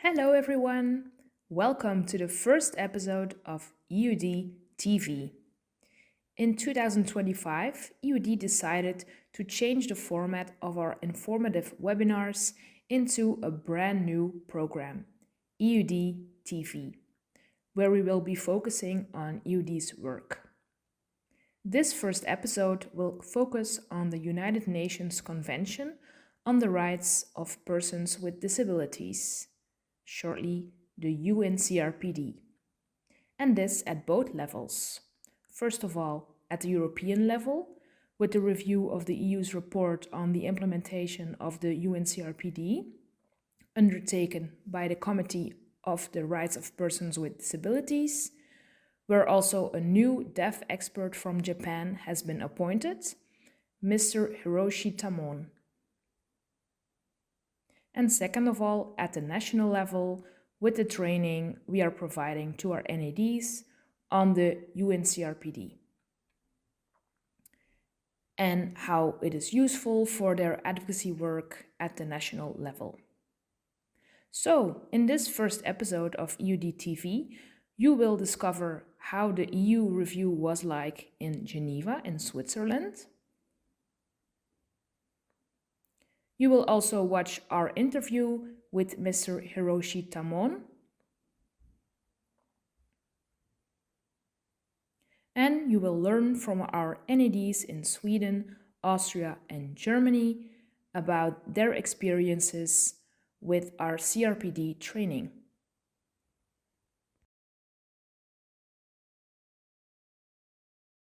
Hello, everyone. Welcome to the first episode of EUD TV. In 2025, EUD decided to change the format of our informative webinars into a brand new program, EUD TV, where we will be focusing on EUD's work. This first episode will focus on the United Nations Convention on the Rights of Persons with Disabilities, shortly the UNCRPD, and this at both levels. First of all, at the European level, with the review of the EU's report on the implementation of the UNCRPD, undertaken by the Committee of the Rights of Persons with Disabilities, where also a new deaf expert from Japan has been appointed, Mr. Hiroshi Tamon. And second of all, at the national level, with the training we are providing to our NADs on the UNCRPD and how it is useful for their advocacy work at the national level. So, in this first episode of EUD TV, you will discover how the EU review was like in Geneva in Switzerland. You will also watch our interview with Mr. Hiroshi Tamon. And you will learn from our NADs in Sweden, Austria, and Germany about their experiences with our CRPD training.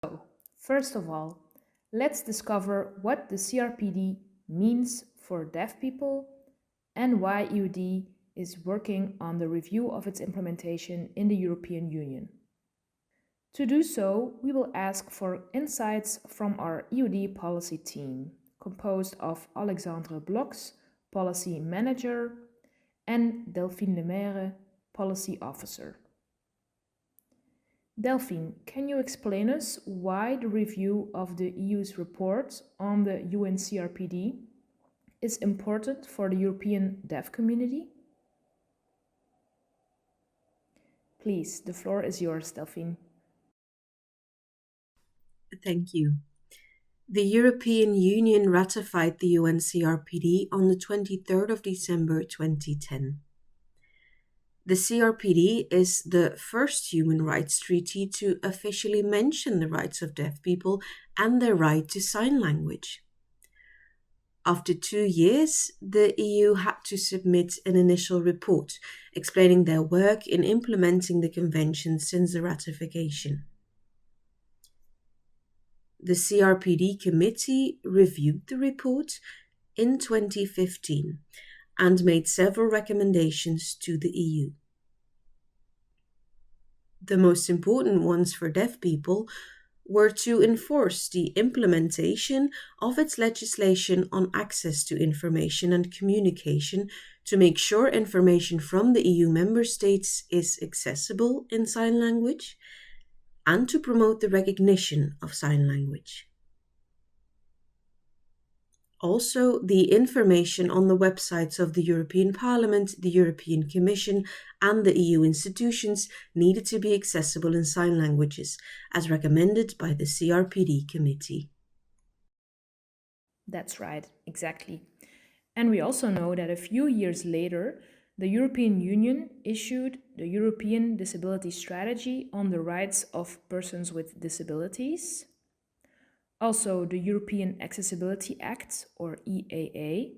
So, first of all, let's discover what the CRPD means for deaf people and why EUD is working on the review of its implementation in the European Union. To do so, we will ask for insights from our EUD policy team, composed of Alexandre Bloxs, Policy Manager, and Delphine Maire, Policy Officer. Delphine, can you explain us why the review of the EU's report on the UNCRPD is important for the European deaf community? Please, the floor is yours, Delphine. Thank you. The European Union ratified the UNCRPD on the 23rd of December 2010. The CRPD is the first human rights treaty to officially mention the rights of deaf people and their right to sign language. After 2 years, the EU had to submit an initial report explaining their work in implementing the convention since the ratification. The CRPD committee reviewed the report in 2015 and made several recommendations to the EU. The most important ones for deaf people were to enforce the implementation of its legislation on access to information and communication to make sure information from the EU member states is accessible in sign language, and to promote the recognition of sign language. Also, the information on the websites of the European Parliament, the European Commission, and the EU institutions needed to be accessible in sign languages, as recommended by the CRPD committee. That's right, exactly. And we also know that a few years later, the European Union issued the European Disability Strategy on the Rights of Persons with Disabilities, also the European Accessibility Act, or EAA,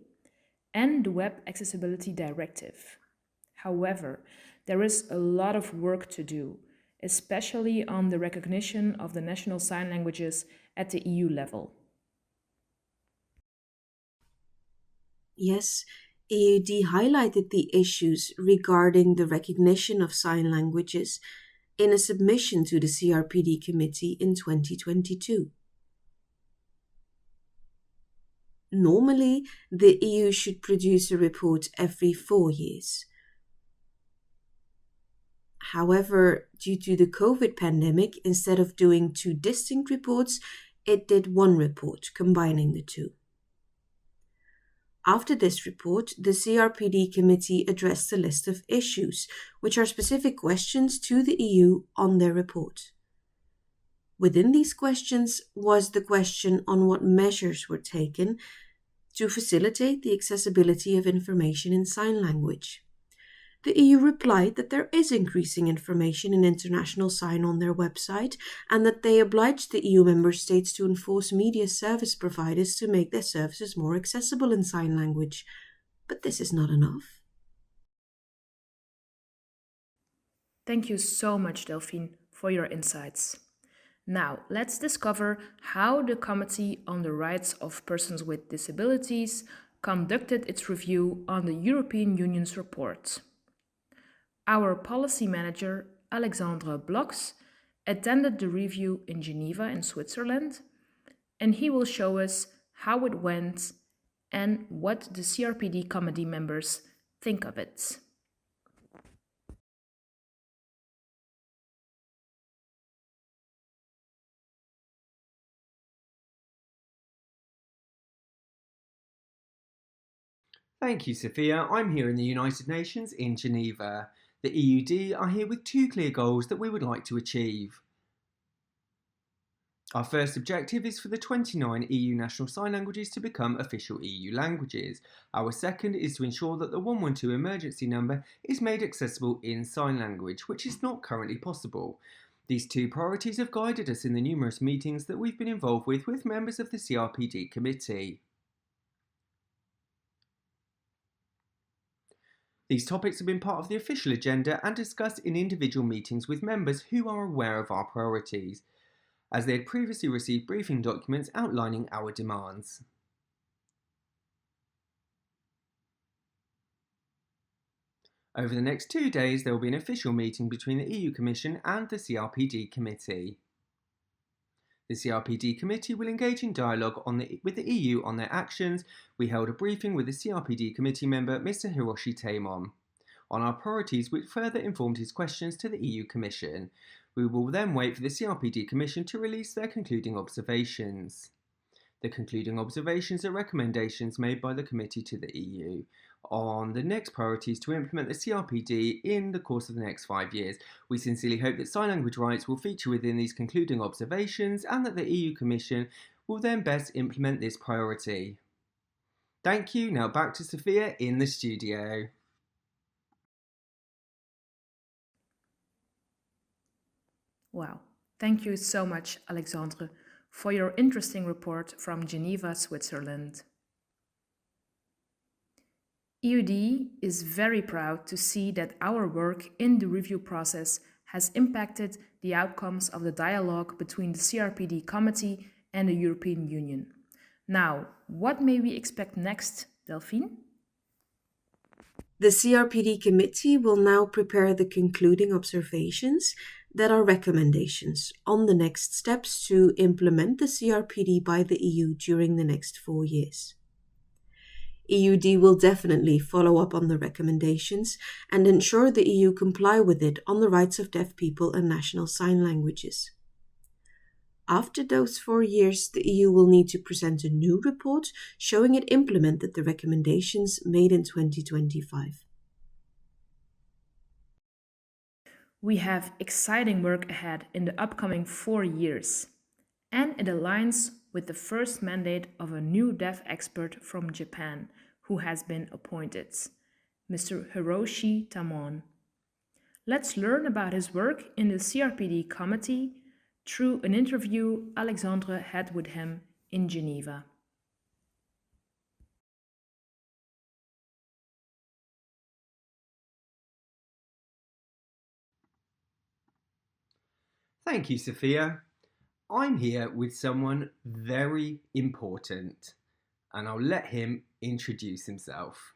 and the Web Accessibility Directive. However, there is a lot of work to do, especially on the recognition of the national sign languages at the EU level. Yes, EUD highlighted the issues regarding the recognition of sign languages in a submission to the CRPD committee in 2022. Normally, the EU should produce a report every 4 years. However, due to the COVID pandemic, instead of doing 2 distinct reports, it did 1 report, combining the 2. After this report, the CRPD committee addressed a list of issues, which are specific questions to the EU on their report. Within these questions was the question on what measures were taken to facilitate the accessibility of information in sign language. The EU replied that there is increasing information in international sign on their website and that they obliged the EU member states to enforce media service providers to make their services more accessible in sign language. But this is not enough. Thank you so much, Delphine, for your insights. Now, let's discover how the Committee on the Rights of Persons with Disabilities conducted its review on the European Union's report. Our policy manager, Alexandre Bloxs, attended the review in Geneva in Switzerland, and he will show us how it went and what the CRPD committee members think of it. Thank you, Sofia. I'm here in the United Nations in Geneva. The EUD are here with two clear goals that we would like to achieve. Our first objective is for the 29 EU national sign languages to become official EU languages. Our second is to ensure that the 112 emergency number is made accessible in sign language, which is not currently possible. These two priorities have guided us in the numerous meetings that we've been involved with members of the CRPD committee. These topics have been part of the official agenda and discussed in individual meetings with members who are aware of our priorities, as they had previously received briefing documents outlining our demands. Over the next 2 days, there will be an official meeting between the EU Commission and the CRPD Committee. The CRPD Committee will engage in dialogue with the EU on their actions. We held a briefing with the CRPD Committee member, Mr. Hiroshi Tamon, on our priorities, which further informed his questions to the EU Commission. We will then wait for the CRPD Commission to release their concluding observations. The concluding observations are recommendations made by the committee to the EU on the next priorities to implement the CRPD in the course of the next 5 years. We sincerely hope that sign language rights will feature within these concluding observations and that the EU Commission will then best implement this priority. Thank you. Now back to Sofia in the studio. Wow, thank you so much, Alexandre, for your interesting report from Geneva, Switzerland. EUD is very proud to see that our work in the review process has impacted the outcomes of the dialogue between the CRPD committee and the European Union. Now, what may we expect next, Delphine? The CRPD committee will now prepare the concluding observations that are recommendations on the next steps to implement the CRPD by the EU during the next 4 years. EUD will definitely follow up on the recommendations and ensure the EU comply with it on the rights of deaf people and national sign languages. After those 4 years, the EU will need to present a new report showing it implemented the recommendations made in 2025. We have exciting work ahead in the upcoming 4 years, and it aligns with the first mandate of a new deaf expert from Japan who has been appointed, Mr. Hiroshi Tamon. Let's learn about his work in the CRPD committee through an interview Alexandre had with him in Geneva. Thank you, Sofia. I'm here with someone very important, and I'll let him introduce himself.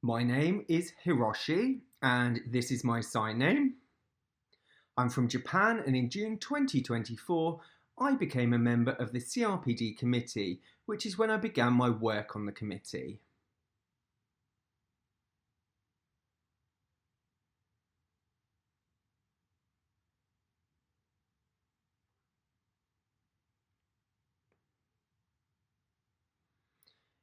My name is Hiroshi, and this is my sign name. I'm from Japan, and in June 2024, I became a member of the CRPD committee, which is when I began my work on the committee.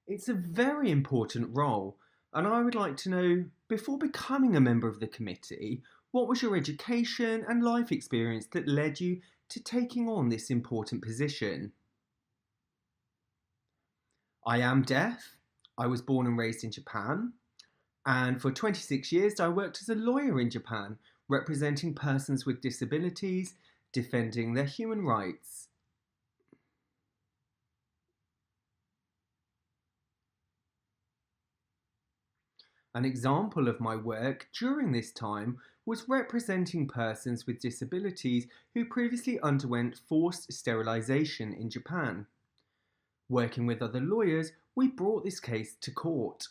It's a very important role, and I would like to know, before becoming a member of the committee, what was your education and life experience that led you to taking on this important position? I am deaf. I was born and raised in Japan, and for 26 years I worked as a lawyer in Japan, representing persons with disabilities, defending their human rights. An example of my work during this time was representing persons with disabilities who previously underwent forced sterilisation in Japan. Working with other lawyers, we brought this case to court.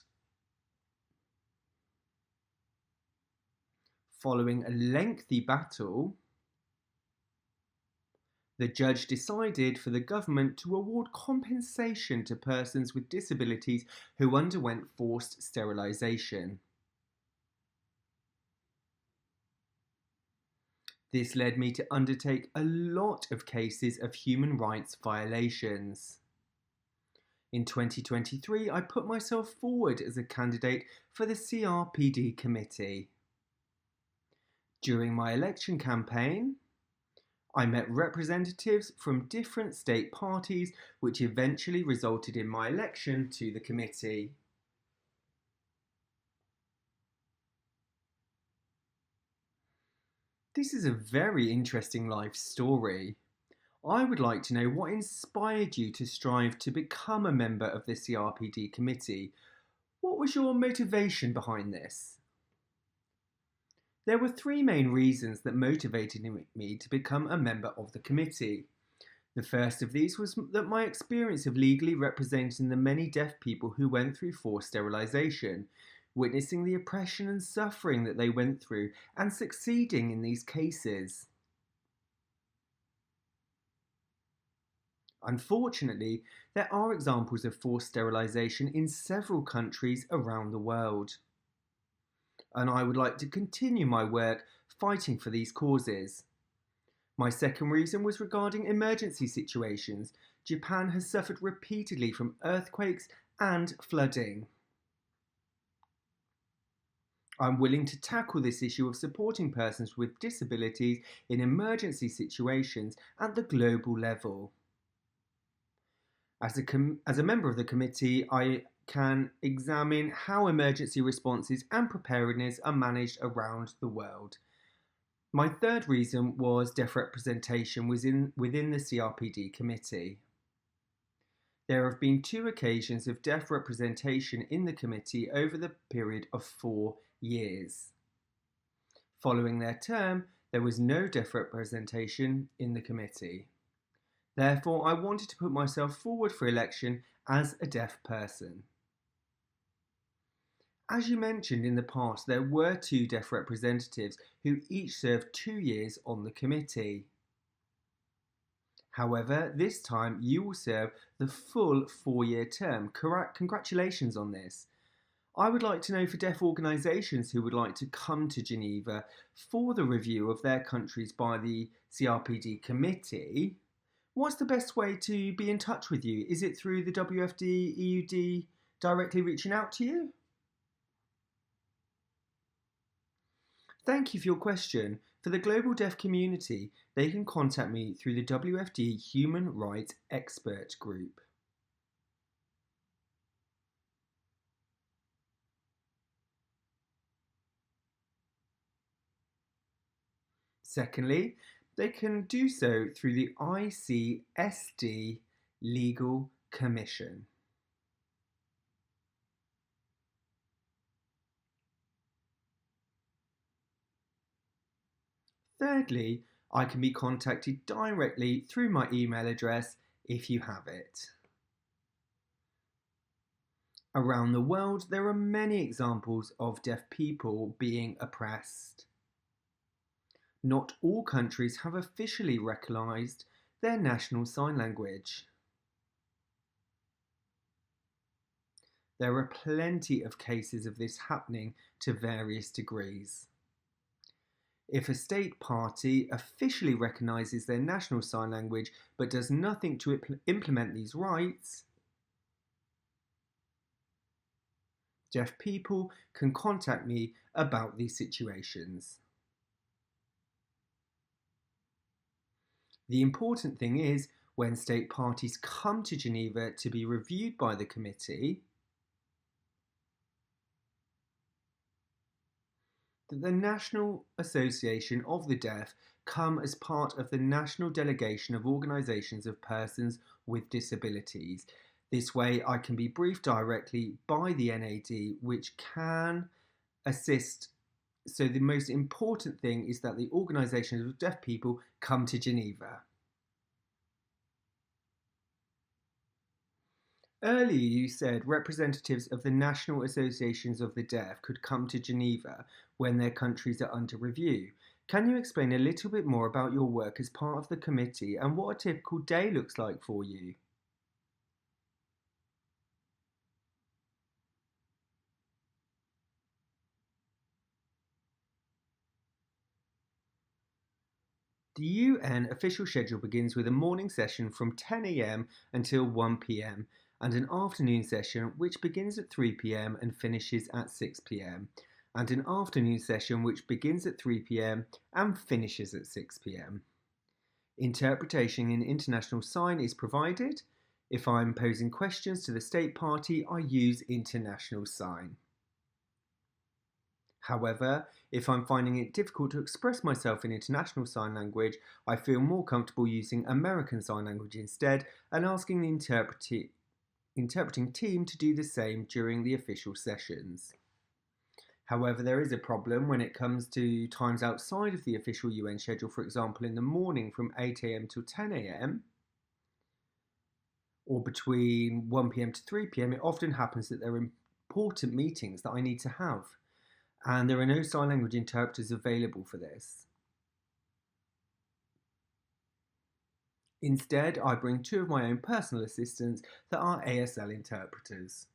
Following a lengthy battle, the judge decided for the government to award compensation to persons with disabilities who underwent forced sterilisation. This led me to undertake a lot of cases of human rights violations. In 2023, I put myself forward as a candidate for the CRPD committee. During my election campaign, I met representatives from different state parties, which eventually resulted in my election to the committee. This is a very interesting life story. I would like to know what inspired you to strive to become a member of the CRPD committee. What was your motivation behind this? There were three main reasons that motivated me to become a member of the committee. The first of these was that my experience of legally representing the many deaf people who went through forced sterilisation, witnessing the oppression and suffering that they went through, and succeeding in these cases. Unfortunately, there are examples of forced sterilisation in several countries around the world, and I would like to continue my work fighting for these causes. My second reason was regarding emergency situations. Japan has suffered repeatedly from earthquakes and flooding. I'm willing to tackle this issue of supporting persons with disabilities in emergency situations at the global level. As a member of the committee, I can examine how emergency responses and preparedness are managed around the world. My third reason was deaf representation within the CRPD committee. There have been 2 occasions of deaf representation in the committee over the period of 4 years. Following their term, there was no deaf representation in the committee. Therefore, I wanted to put myself forward for election as a deaf person. As you mentioned, in the past there were 2 deaf representatives who each served 2 years on the committee. However, this time you will serve the full 4-year term. Congratulations on this. I would like to know, for deaf organisations who would like to come to Geneva for the review of their countries by the CRPD committee, what's the best way to be in touch with you? Is it through the WFD EUD directly reaching out to you? Thank you for your question. For the global deaf community, they can contact me through the WFD Human Rights Expert Group. Secondly, they can do so through the ICSD Legal Commission. Thirdly, I can be contacted directly through my email address if you have it. Around the world, there are many examples of deaf people being oppressed. Not all countries have officially recognised their national sign language. There are plenty of cases of this happening to various degrees. If a state party officially recognises their national sign language but does nothing to implement these rights, Deaf people can contact me about these situations. The important thing is, when state parties come to Geneva to be reviewed by the committee, that the National Association of the Deaf come as part of the National Delegation of Organisations of Persons with Disabilities. This way I can be briefed directly by the NAD, which can assist. So the most important thing is that the organisations of deaf people come to Geneva. Earlier you said representatives of the National Associations of the Deaf could come to Geneva when their countries are under review. Can you explain a little bit more about your work as part of the committee and what a typical day looks like for you? The UN official schedule begins with a morning session from 10 a.m. until 1 p.m. and an afternoon session which begins at 3 p.m. and finishes at 6 p.m. and an afternoon session which begins at 3 p.m. and finishes at 6 p.m. Interpretation in international sign is provided. If I'm posing questions to the state party, I use international sign. However, if I'm finding it difficult to express myself in international sign language, I feel more comfortable using American Sign Language instead and asking the interpreting team to do the same during the official sessions. However, there is a problem when it comes to times outside of the official UN schedule, for example in the morning from 8 a.m. till 10 a.m. or between 1 p.m. to 3 p.m. It often happens that there are important meetings that I need to have, and there are no sign language interpreters available for this. Instead, I bring two of my own personal assistants that are ASL interpreters.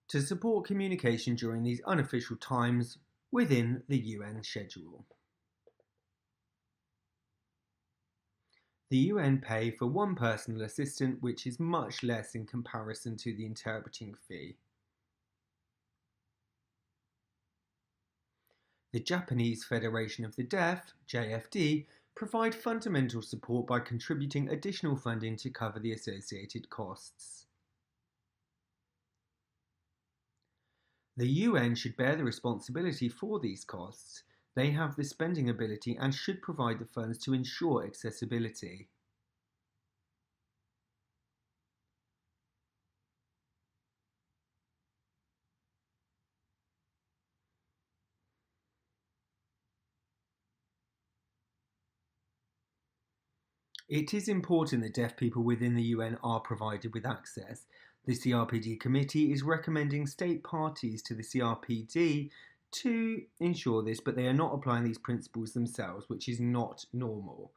To support communication during these unofficial times within the UN schedule. The UN pay for one personal assistant, which is much less in comparison to the interpreting fee. The Japanese Federation of the Deaf, JFD, provide fundamental support by contributing additional funding to cover the associated costs. The UN should bear the responsibility for these costs. They have the spending ability and should provide the funds to ensure accessibility. It is important that deaf people within the UN are provided with access. The CRPD committee is recommending state parties to the CRPD to ensure this, but they are not applying these principles themselves, which is not normal.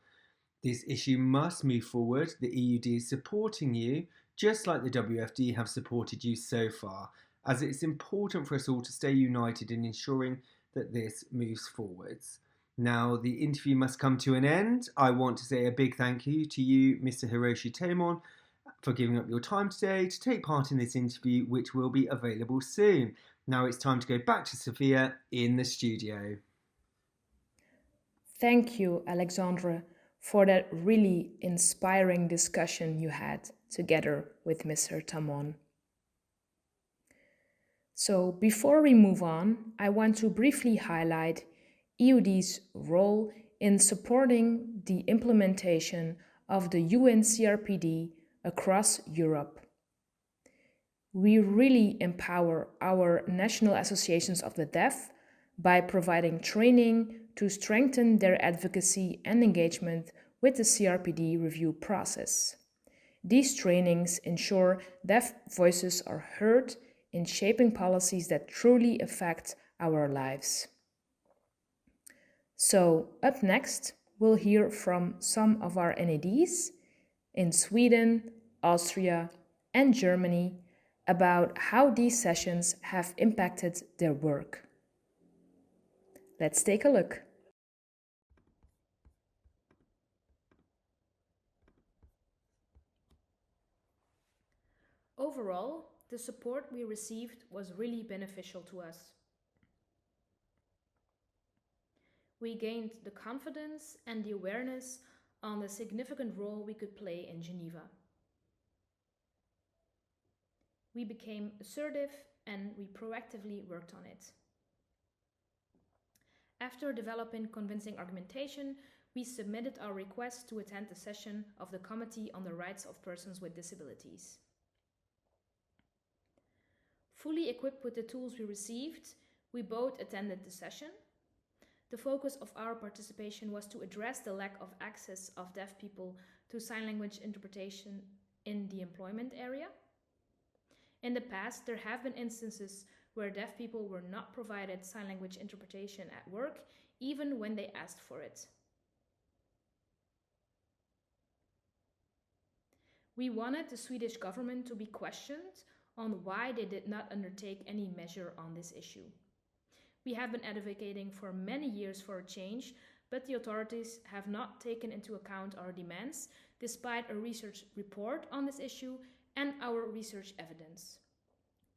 This issue must move forward. The EUD is supporting you, just like the WFD have supported you so far, as it's important for us all to stay united in ensuring that this moves forwards. Now, the interview must come to an end. I want to say a big thank you to you, Mr. Hiroshi Tamon, for giving up your time today to take part in this interview, which will be available soon. Now it's time to go back to Sofia in the studio. Thank you, Alexandre, for that really inspiring discussion you had together with Mr. Tamon. So before we move on, I want to briefly highlight EUD's role in supporting the implementation of the UNCRPD across Europe. We really empower our national associations of the deaf by providing training to strengthen their advocacy and engagement with the CRPD review process. These trainings ensure deaf voices are heard in shaping policies that truly affect our lives. So, up next, we'll hear from some of our NADs in Sweden, Austria, and Germany about how these sessions have impacted their work. Let's take a look. Overall, the support we received was really beneficial to us. We gained the confidence and the awareness on the significant role we could play in Geneva. We became assertive and we proactively worked on it. After developing convincing argumentation, we submitted our request to attend the session of the Committee on the Rights of Persons with Disabilities. Fully equipped with the tools we received, we both attended the session. The focus of our participation was to address the lack of access of deaf people to sign language interpretation in the employment area. In the past, there have been instances where deaf people were not provided sign language interpretation at work, even when they asked for it. We wanted the Swedish government to be questioned on why they did not undertake any measure on this issue. We have been advocating for many years for a change, but the authorities have not taken into account our demands, despite a research report on this issue and our research evidence.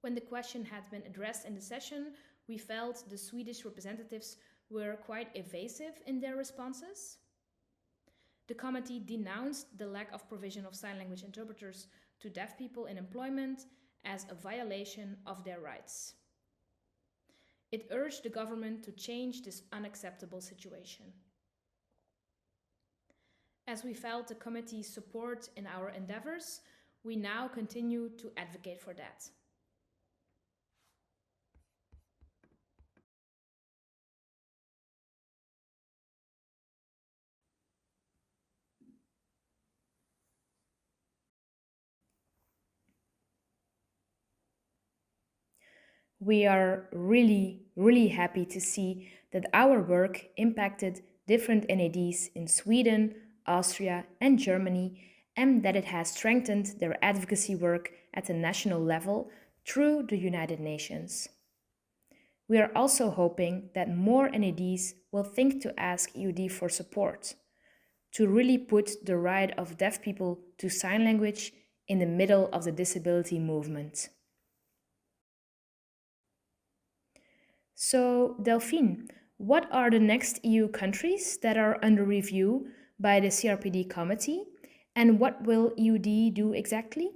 When the question had been addressed in the session, we felt the Swedish representatives were quite evasive in their responses. The committee denounced the lack of provision of sign language interpreters to deaf people in employment as a violation of their rights. It urged the government to change this unacceptable situation. As we felt the committee's support in our endeavors, we now continue to advocate for that. We are really happy to see that our work impacted different NADs in Sweden, Austria, and Germany, and that it has strengthened their advocacy work at the national level through the United Nations. We are also hoping that more NADs will think to ask EUD for support, to really put the right of deaf people to sign language in the middle of the disability movement. So, Delphine, what are the next EU countries that are under review by the CRPD committee, and what will EUD do exactly?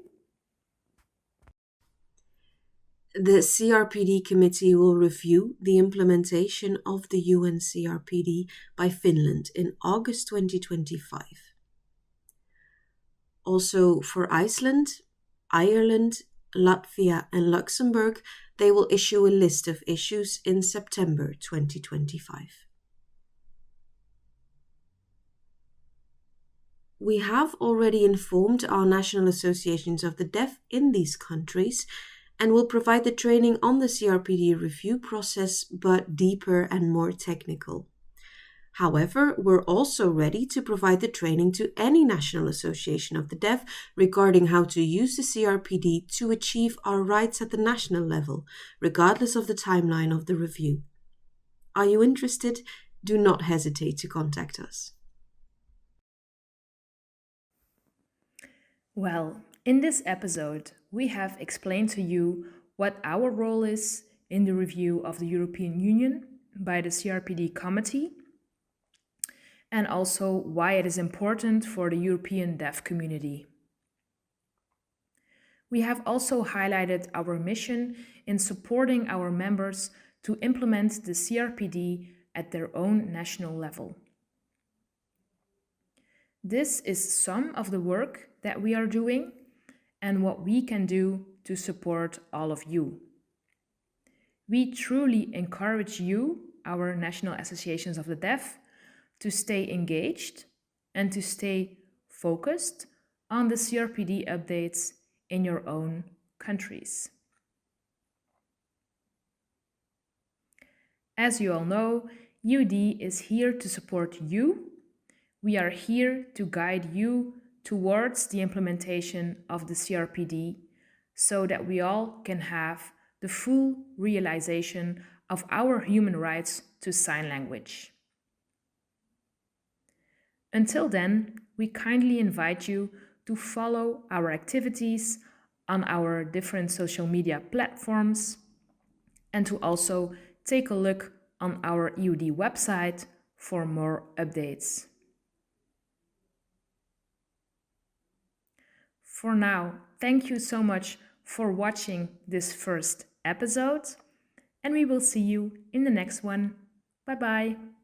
The CRPD committee will review the implementation of the UNCRPD by Finland in August 2025. Also for Iceland, Ireland, Latvia, and Luxembourg, they will issue a list of issues in September 2025. We have already informed our national associations of the deaf in these countries and will provide the training on the CRPD review process, but deeper and more technical. However, we're also ready to provide the training to any national association of the deaf regarding how to use the CRPD to achieve our rights at the national level, regardless of the timeline of the review. Are you interested? Do not hesitate to contact us. Well, in this episode, we have explained to you what our role is in the review of the European Union by the CRPD committee, and also why it is important for the European deaf community. We have also highlighted our mission in supporting our members to implement the CRPD at their own national level. This is some of the work that we are doing and what we can do to support all of you. We truly encourage you, our national associations of the deaf, to stay engaged and to stay focused on the CRPD updates in your own countries. As you all know, EUD is here to support you. We are here to guide you towards the implementation of the CRPD so that we all can have the full realization of our human rights to sign language. Until then, we kindly invite you to follow our activities on our different social media platforms and to also take a look on our EUD website for more updates. For now, thank you so much for watching this first episode, and we will see you in the next one. Bye bye.